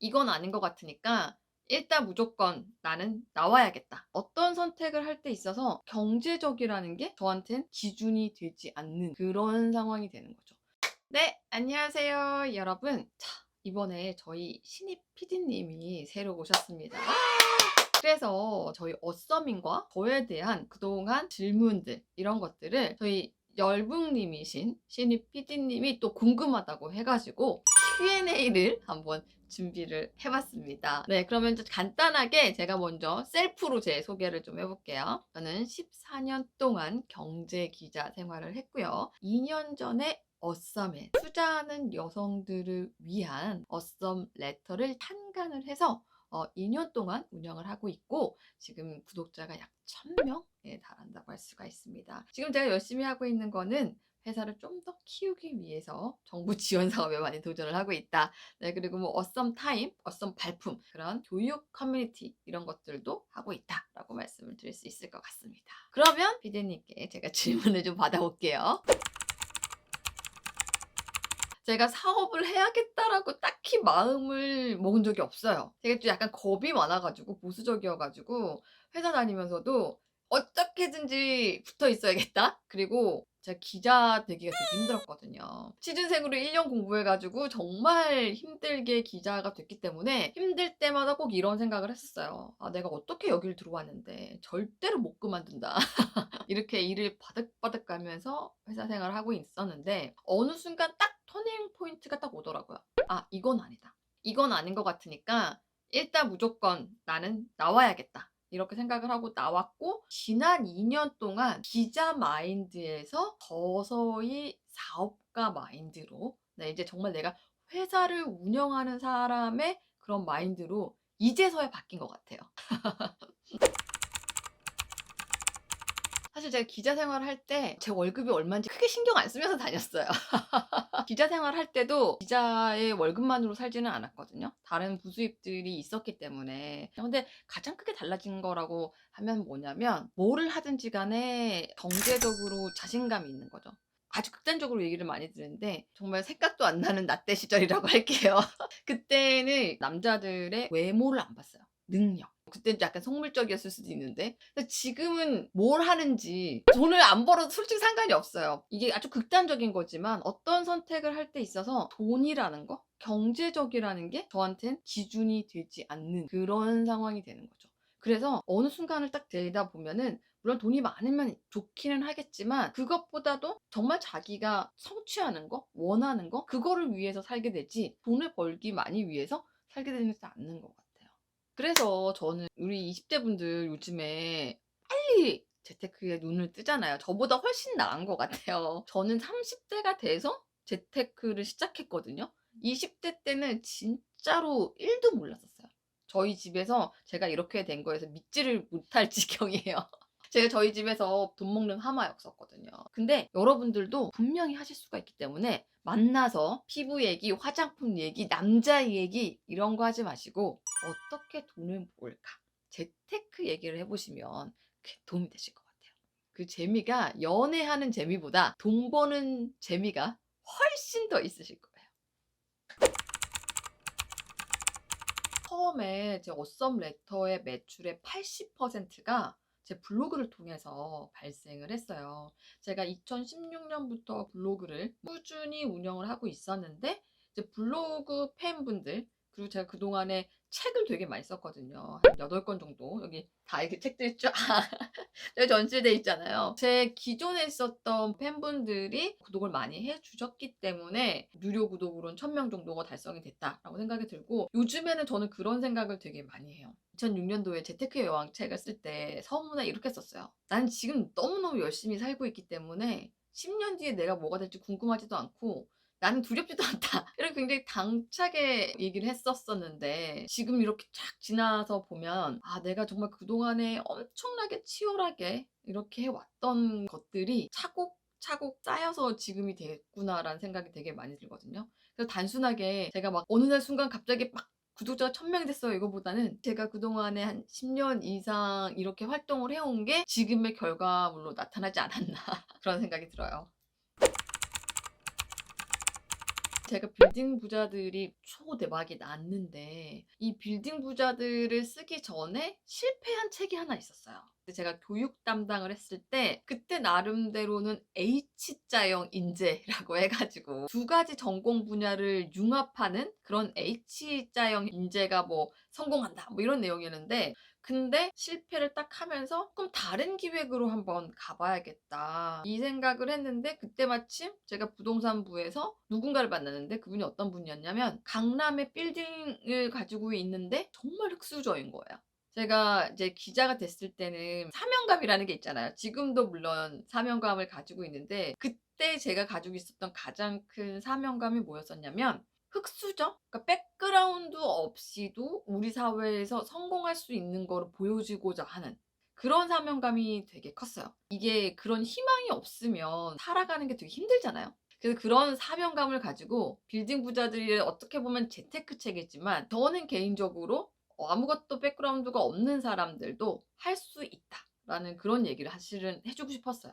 이건 아닌 것 같으니까 일단 무조건 나는 나와야겠다. 어떤 선택을 할 때 있어서 경제적이라는 게 저한텐 기준이 되지 않는 그런 상황이 되는 거죠. 네, 안녕하세요, 여러분. 자, 이번에 저희 신입 PD님이 새로 오셨습니다. 그래서 저희 어써밍과 저에 대한 그동안 질문들 이런 것들을 저희 열북님이신 신입 PD님이 또 궁금하다고 해가지고 Q&A를 한번 준비를 해봤습니다. 네, 그러면 좀 간단하게 제가 먼저 셀프로 제 소개를 좀 해볼게요. 저는 14년 동안 경제 기자 생활을 했고요. 2년 전에 어썸에 투자하는 여성들을 위한 어썸 레터를 탄간을 해서 2년 동안 운영을 하고 있고 지금 구독자가 약 1000명에 달한다고 할 수가 있습니다. 지금 제가 열심히 하고 있는 거는 회사를 좀 더 키우기 위해서 정부 지원 사업에 많이 도전을 하고 있다. 네, 그리고 뭐 어썸 타임, 어썸 발품 그런 교육 커뮤니티 이런 것들도 하고 있다라고 말씀을 드릴 수 있을 것 같습니다. 그러면 피디님께 제가 질문을 좀 받아볼게요. 제가 사업을 해야겠다라고 딱히 마음을 먹은 적이 없어요. 제가 좀 약간 겁이 많아가지고 보수적이어가지고 회사 다니면서도 어떻게든지 붙어 있어야겠다. 그리고 제가 기자 되기가 되게 힘들었거든요. 취준생으로 1년 공부해가지고 정말 힘들게 기자가 됐기 때문에 힘들 때마다 꼭 이런 생각을 했었어요. 아, 내가 어떻게 여기를 들어왔는데 절대로 못 그만둔다. 이렇게 일을 바득바득 가면서 회사 생활을 하고 있었는데 어느 순간 딱 터닝 포인트가 딱 오더라고요. 아, 이건 아니다. 이건 아닌 것 같으니까 일단 무조건 나는 나와야겠다. 이렇게 생각을 하고 나왔고 지난 2년 동안 기자 마인드에서 서서히 사업가 마인드로 네, 이제 정말 내가 회사를 운영하는 사람의 그런 마인드로 이제서야 바뀐 것 같아요. 사실 제가 기자 생활을 할 때 제 월급이 얼마인지 크게 신경 안 쓰면서 다녔어요. 기자 생활을 할 때도 기자의 월급만으로 살지는 않았거든요. 다른 부수입들이 있었기 때문에. 근데 가장 크게 달라진 거라고 하면 뭐냐면 뭐를 하든지 간에 경제적으로 자신감이 있는 거죠. 아주 극단적으로 얘기를 많이 드는데 정말 생각도 안 나는 나때 시절이라고 할게요. 그때는 남자들의 외모를 안 봤어요. 능력. 그때는 약간 속물적이었을 수도 있는데 근데 지금은 뭘 하는지 돈을 안 벌어도 솔직히 상관이 없어요. 이게 아주 극단적인 거지만 어떤 선택을 할 때 있어서 돈이라는 거, 경제적이라는 게 저한텐 기준이 되지 않는 그런 상황이 되는 거죠. 그래서 어느 순간을 딱 되다 보면은 물론 돈이 많으면 좋기는 하겠지만 그것보다도 정말 자기가 성취하는 거, 원하는 거 그거를 위해서 살게 되지 돈을 벌기만이 위해서 살게 되지 않는 것 같아요. 그래서 저는 우리 20대 분들 요즘에 빨리 재테크에 눈을 뜨잖아요. 저보다 훨씬 나은 것 같아요. 저는 30대가 돼서 재테크를 시작했거든요. 20대 때는 진짜로 1도 몰랐었어요. 저희 집에서 제가 이렇게 된 거에서 믿지를 못할 지경이에요. 제가 저희 집에서 돈 먹는 하마였었거든요. 근데 여러분들도 분명히 하실 수가 있기 때문에 만나서 피부 얘기, 화장품 얘기, 남자 얘기 이런 거 하지 마시고 어떻게 돈을 벌까? 재테크 얘기를 해보시면 그게 도움이 되실 것 같아요. 그 재미가 연애하는 재미보다 돈 버는 재미가 훨씬 더 있으실 거예요. 처음에 제 어썸 레터의 매출의 80%가 제 블로그를 통해서 발생을 했어요. 제가 2016년부터 블로그를 꾸준히 운영을 하고 있었는데 이제 블로그 팬분들 그리고 제가 그동안에 책을 되게 많이 썼거든요. 한 8권 정도 여기 다 이렇게 책들이 쫙 여기 전시돼 있잖아요. 제 기존에 있었던 팬분들이 구독을 많이 해주셨기 때문에 유료 구독으로는 1000명 정도가 달성이 됐다라고 생각이 들고 요즘에는 저는 그런 생각을 되게 많이 해요. 2006년도에 재테크의 여왕 책을 쓸 때 서문에 이렇게 썼어요. 난 지금 너무너무 열심히 살고 있기 때문에 10년 뒤에 내가 뭐가 될지 궁금하지도 않고 나는 두렵지도 않다. 이렇게 굉장히 당차게 얘기를 했었었는데 지금 이렇게 쫙 지나서 보면 아, 내가 정말 그동안에 엄청나게 치열하게 이렇게 해왔던 것들이 차곡차곡 쌓여서 지금이 됐구나라는 생각이 되게 많이 들거든요. 그래서 단순하게 제가 막 어느 날 순간 갑자기 막 구독자가 1000명이 됐어요 이거보다는 제가 그동안에 한 10년 이상 이렇게 활동을 해온 게 지금의 결과물로 나타나지 않았나 그런 생각이 들어요. 제가 빌딩 부자들이 초대박이 났는데 이 빌딩 부자들을 쓰기 전에 실패한 책이 하나 있었어요. 근데 제가 교육 담당을 했을 때 그때 나름대로는 H자형 인재라고 해가지고 두 가지 전공 분야를 융합하는 그런 H자형 인재가 뭐 성공한다 뭐 이런 내용이었는데, 근데 실패를 딱 하면서 그럼 다른 기획으로 한번 가봐야겠다 이 생각을 했는데, 그때 마침 제가 부동산부에서 누군가를 만났는데 그분이 어떤 분이었냐면 강남에 빌딩을 가지고 있는데 정말 흙수저인 거예요. 제가 이제 기자가 됐을 때는 사명감이라는 게 있잖아요. 지금도 물론 사명감을 가지고 있는데 그때 제가 가지고 있었던 가장 큰 사명감이 뭐였었냐면 흙수저? 그러니까 백그라운드 없이도 우리 사회에서 성공할 수 있는 거를 보여주고자 하는 그런 사명감이 되게 컸어요. 이게 그런 희망이 없으면 살아가는 게 되게 힘들잖아요. 그래서 그런 사명감을 가지고 빌딩 부자들이 어떻게 보면 재테크책이지만 저는 개인적으로 아무것도 백그라운드가 없는 사람들도 할 수 있다라는 그런 얘기를 사실은 해주고 싶었어요.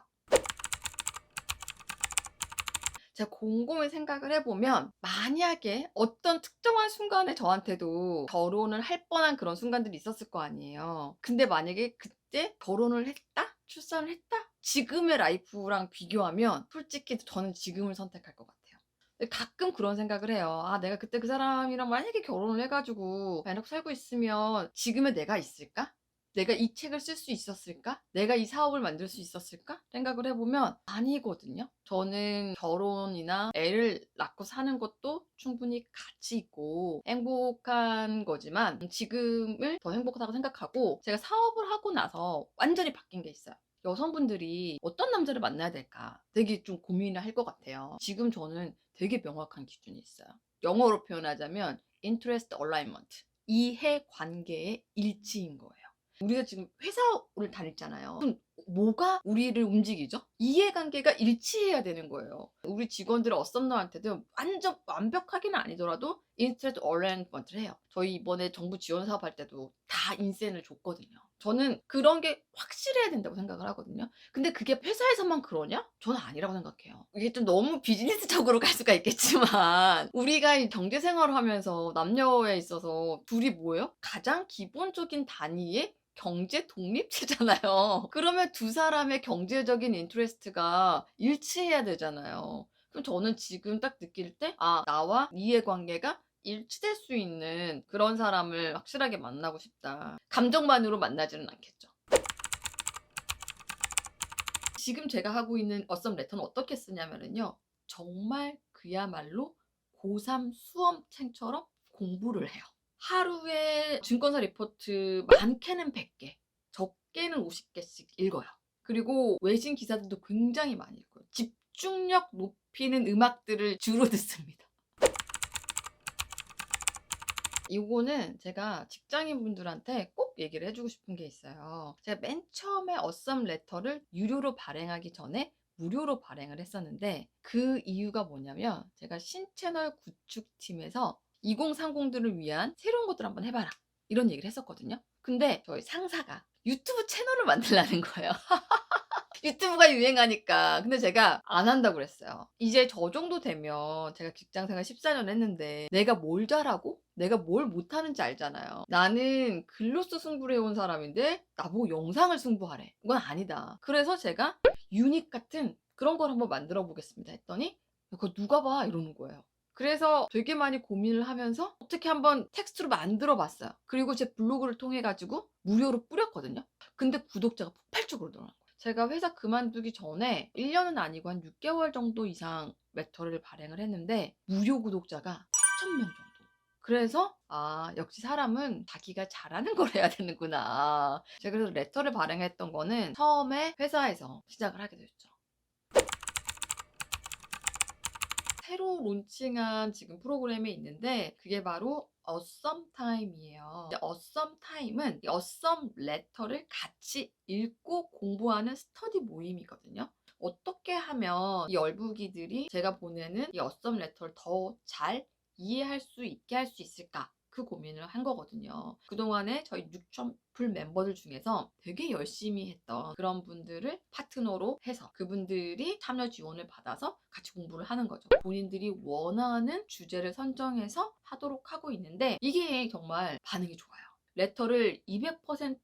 제가 곰곰이 생각을 해보면 만약에 어떤 특정한 순간에 저한테도 결혼을 할 뻔한 그런 순간들이 있었을 거 아니에요. 근데 만약에 그때 결혼을 했다? 출산을 했다? 지금의 라이프랑 비교하면 솔직히 저는 지금을 선택할 것 같아요. 근데 가끔 그런 생각을 해요. 아, 내가 그때 그 사람이랑 만약에 결혼을 해가지고 만약 살고 있으면 지금의 내가 있을까? 내가 이 책을 쓸 수 있었을까? 내가 이 사업을 만들 수 있었을까? 생각을 해보면 아니거든요. 저는 결혼이나 애를 낳고 사는 것도 충분히 가치 있고 행복한 거지만 지금을 더 행복하다고 생각하고, 제가 사업을 하고 나서 완전히 바뀐 게 있어요. 여성분들이 어떤 남자를 만나야 될까 되게 좀 고민을 할 것 같아요. 지금 저는 되게 명확한 기준이 있어요. 영어로 표현하자면 interest alignment. 이해 관계의 일치인 거예요. 우리가 지금 회사를 다녔잖아요. 그럼 뭐가 우리를 움직이죠? 이해관계가 일치해야 되는 거예요. 우리 직원들 어썸너한테도 완전 완벽하게는 아니더라도 인스트레스 어레인먼트를 해요. 저희 이번에 정부 지원 사업 할 때도 다 인센을 줬거든요. 저는 그런 게 확실해야 된다고 생각을 하거든요. 근데 그게 회사에서만 그러냐? 저는 아니라고 생각해요. 이게 좀 너무 비즈니스적으로 갈 수가 있겠지만 우리가 이 경제 생활을 하면서 남녀에 있어서 둘이 뭐예요? 가장 기본적인 단위의 경제 독립체잖아요. 그러면 두 사람의 경제적인 인트레스트가 일치해야 되잖아요. 그럼 저는 지금 딱 느낄 때, 아, 나와 이해관계가 일치될 수 있는 그런 사람을 확실하게 만나고 싶다. 감정만으로 만나지는 않겠죠. 지금 제가 하고 있는 어썸 레터는 어떻게 쓰냐면요. 정말 그야말로 고3 수험생처럼 공부를 해요. 하루에 증권사 리포트 많게는 100개, 적게는 50개씩 읽어요. 그리고 외신 기사들도 굉장히 많이 읽어요. 집중력 높이는 음악들을 주로 듣습니다. 이거는 제가 직장인분들한테 꼭 얘기를 해주고 싶은 게 있어요. 제가 맨 처음에 어썸 레터를 유료로 발행하기 전에 무료로 발행을 했었는데 그 이유가 뭐냐면 제가 신채널 구축팀에서 2030들을 위한 새로운 것들 한번 해봐라 이런 얘기를 했었거든요. 근데 저희 상사가 유튜브 채널을 만들라는 거예요. 유튜브가 유행하니까. 근데 제가 안 한다고 그랬어요. 이제 저 정도 되면 제가 직장 생활 14년 했는데 내가 뭘 잘하고 내가 뭘 못하는지 알잖아요. 나는 글로써 승부를 해온 사람인데 나보고 영상을 승부하래. 이건 아니다. 그래서 제가 유닛 같은 그런 걸 한번 만들어 보겠습니다 했더니 그거 누가 봐 이러는 거예요. 그래서 되게 많이 고민을 하면서 어떻게 한번 텍스트로 만들어 봤어요. 그리고 제 블로그를 통해 가지고 무료로 뿌렸거든요. 근데 구독자가 폭발적으로 늘어난 거예요. 제가 회사 그만두기 전에 1년은 아니고 한 6개월 정도 이상 레터를 발행을 했는데 무료 구독자가 8,000명 정도. 그래서 아, 역시 사람은 자기가 잘하는 걸 해야 되는구나. 제가 그래서 레터를 발행했던 거는 처음에 회사에서 시작을 하게 됐죠. 새로 론칭한 지금 프로그램이 있는데 그게 바로 어썸 타임이에요. 어썸 타임은 어썸 레터를 같이 읽고 공부하는 스터디 모임이거든요. 어떻게 하면 이 열북이들이 제가 보내는 이 어썸 레터를 더 잘 이해할 수 있게 할 수 있을까? 그 고민을 한 거거든요. 그동안에 저희 6,000풀 멤버들 중에서 되게 열심히 했던 그런 분들을 파트너로 해서 그분들이 참여 지원을 받아서 같이 공부를 하는 거죠. 본인들이 원하는 주제를 선정해서 하도록 하고 있는데 이게 정말 반응이 좋아요. 레터를 200%,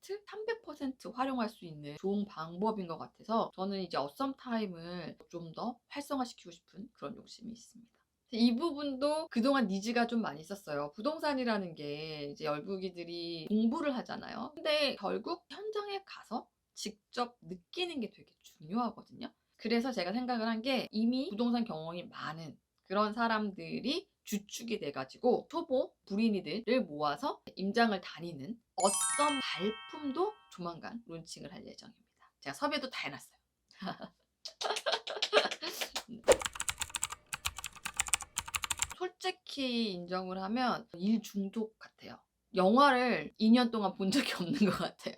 300% 활용할 수 있는 좋은 방법인 것 같아서 저는 이제 어썸타임을 좀 더 활성화시키고 싶은 그런 욕심이 있습니다. 이 부분도 그동안 니즈가 좀 많이 있었어요. 부동산이라는 게 이제 열북이들이 공부를 하잖아요. 근데 결국 현장에 가서 직접 느끼는 게 되게 중요하거든요. 그래서 제가 생각을 한 게 이미 부동산 경험이 많은 그런 사람들이 주축이 돼가지고 초보 불인이들을 모아서 임장을 다니는 어썸 발품도 조만간 론칭을 할 예정입니다. 제가 섭외도 다 해놨어요. 솔직히 인정을 하면 일 중독 같아요. 영화를 2년 동안 본 적이 없는 것 같아요.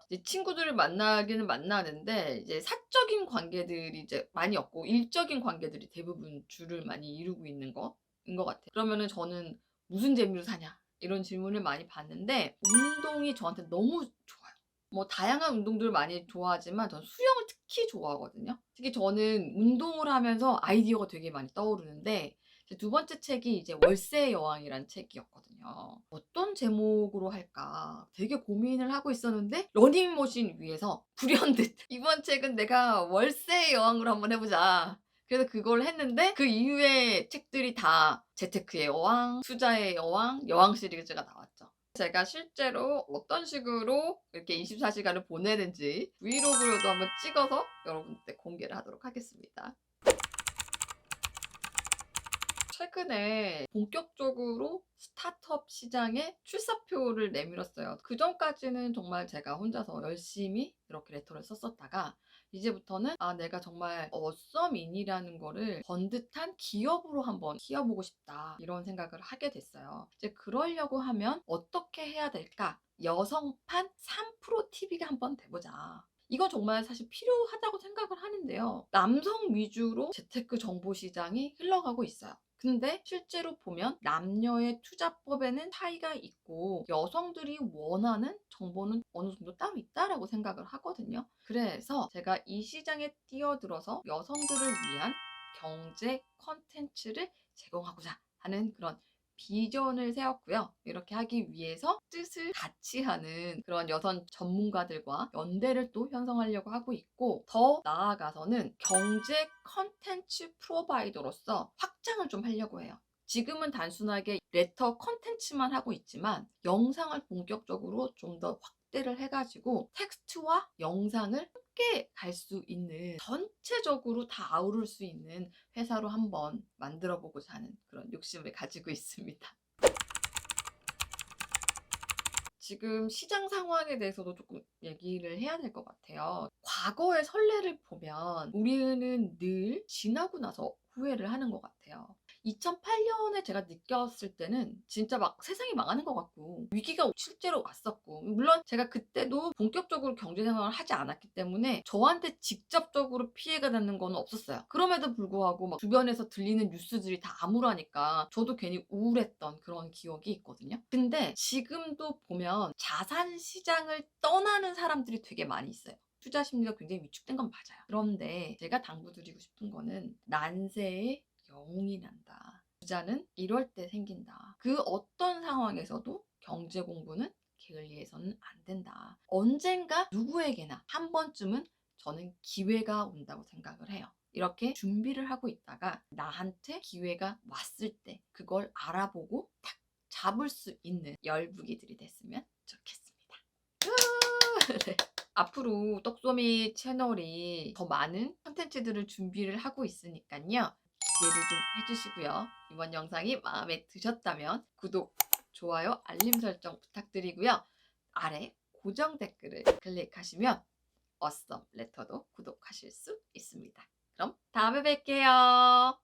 이제 친구들을 만나기는 만나는데 이제 사적인 관계들이 이제 많이 없고 일적인 관계들이 대부분 주를 많이 이루고 있는 거인 것 같아요. 그러면은 저는 무슨 재미로 사냐 이런 질문을 많이 받는데 운동이 저한테 너무 좋아요. 뭐 다양한 운동들을 많이 좋아하지만 전 수영을 특히 좋아하거든요. 특히 저는 운동을 하면서 아이디어가 되게 많이 떠오르는데 두 번째 책이 이제 월세의 여왕이란 책이었거든요. 어떤 제목으로 할까 되게 고민을 하고 있었는데 러닝머신 위에서 불현듯 이번 책은 내가 월세의 여왕으로 한번 해보자. 그래서 그걸 했는데 그 이후에 책들이 다 재테크의 여왕, 투자의 여왕, 여왕 시리즈가 나왔죠. 제가 실제로 어떤 식으로 이렇게 24시간을 보내는지 브이로그로도 한번 찍어서 여러분들 공개를 하도록 하겠습니다. 최근에 본격적으로 스타트업 시장에 출사표를 내밀었어요. 그 전까지는 정말 제가 혼자서 열심히 이렇게 레터를 썼었다가 이제부터는 내가 정말 어썸인이라는 거를 번듯한 기업으로 한번 키워보고 싶다 이런 생각을 하게 됐어요. 이제 그러려고 하면 어떻게 해야 될까? 여성판 3프로 TV가 한번 돼보자. 이건 정말 사실 필요하다고 생각을 하는데요. 남성 위주로 재테크 정보 시장이 흘러가고 있어요. 근데 실제로 보면 남녀의 투자법에는 차이가 있고 여성들이 원하는 정보는 어느 정도 따로 있다라고 생각을 하거든요. 그래서 제가 이 시장에 뛰어들어서 여성들을 위한 경제 컨텐츠를 제공하고자 하는 그런 비전을 세웠고요. 이렇게 하기 위해서 뜻을 같이 하는 그런 여성 전문가들과 연대를 또 형성하려고 하고 있고 더 나아가서는 경제 컨텐츠 프로바이더로서 확장을 좀 하려고 해요. 지금은 단순하게 레터 컨텐츠만 하고 있지만 영상을 본격적으로 좀 더 확대를 해가지고 텍스트와 영상을 함께 갈 수 있는 전체적으로 다 아우를 수 있는 회사로 한번 만들어 보고자 하는 그런 욕심을 가지고 있습니다. 지금 시장 상황에 대해서도 조금 얘기를 해야 될 것 같아요. 과거의 선례를 보면 우리는 늘 지나고 나서 후회를 하는 것 같아요. 2008년에 제가 느꼈을 때는 진짜 막 세상이 망하는 것 같고 위기가 실제로 왔었고 물론 제가 그때도 본격적으로 경제생활을 하지 않았기 때문에 저한테 직접적으로 피해가 되는 건 없었어요. 그럼에도 불구하고 막 주변에서 들리는 뉴스들이 다 암울하니까 저도 괜히 우울했던 그런 기억이 있거든요. 근데 지금도 보면 자산 시장을 떠나는 사람들이 되게 많이 있어요. 투자 심리가 굉장히 위축된 건 맞아요. 그런데 제가 당부드리고 싶은 거는 난세에 영웅이 난다. 부자는 이럴 때 생긴다. 그 어떤 상황에서도 경제 공부는 게을리해서는 안 된다. 언젠가 누구에게나 한 번쯤은 저는 기회가 온다고 생각을 해요. 이렇게 준비를 하고 있다가 나한테 기회가 왔을 때 그걸 알아보고 탁 잡을 수 있는 열부기들이 됐으면 좋겠습니다. 네. 앞으로 떡소미 채널이 더 많은 컨텐츠들을 준비를 하고 있으니까요. 기대를 좀 해주시고요. 이번 영상이 마음에 드셨다면 구독, 좋아요, 알림 설정 부탁드리고요. 아래 고정 댓글을 클릭하시면 어썸 레터도 구독하실 수 있습니다. 그럼 다음에 뵐게요.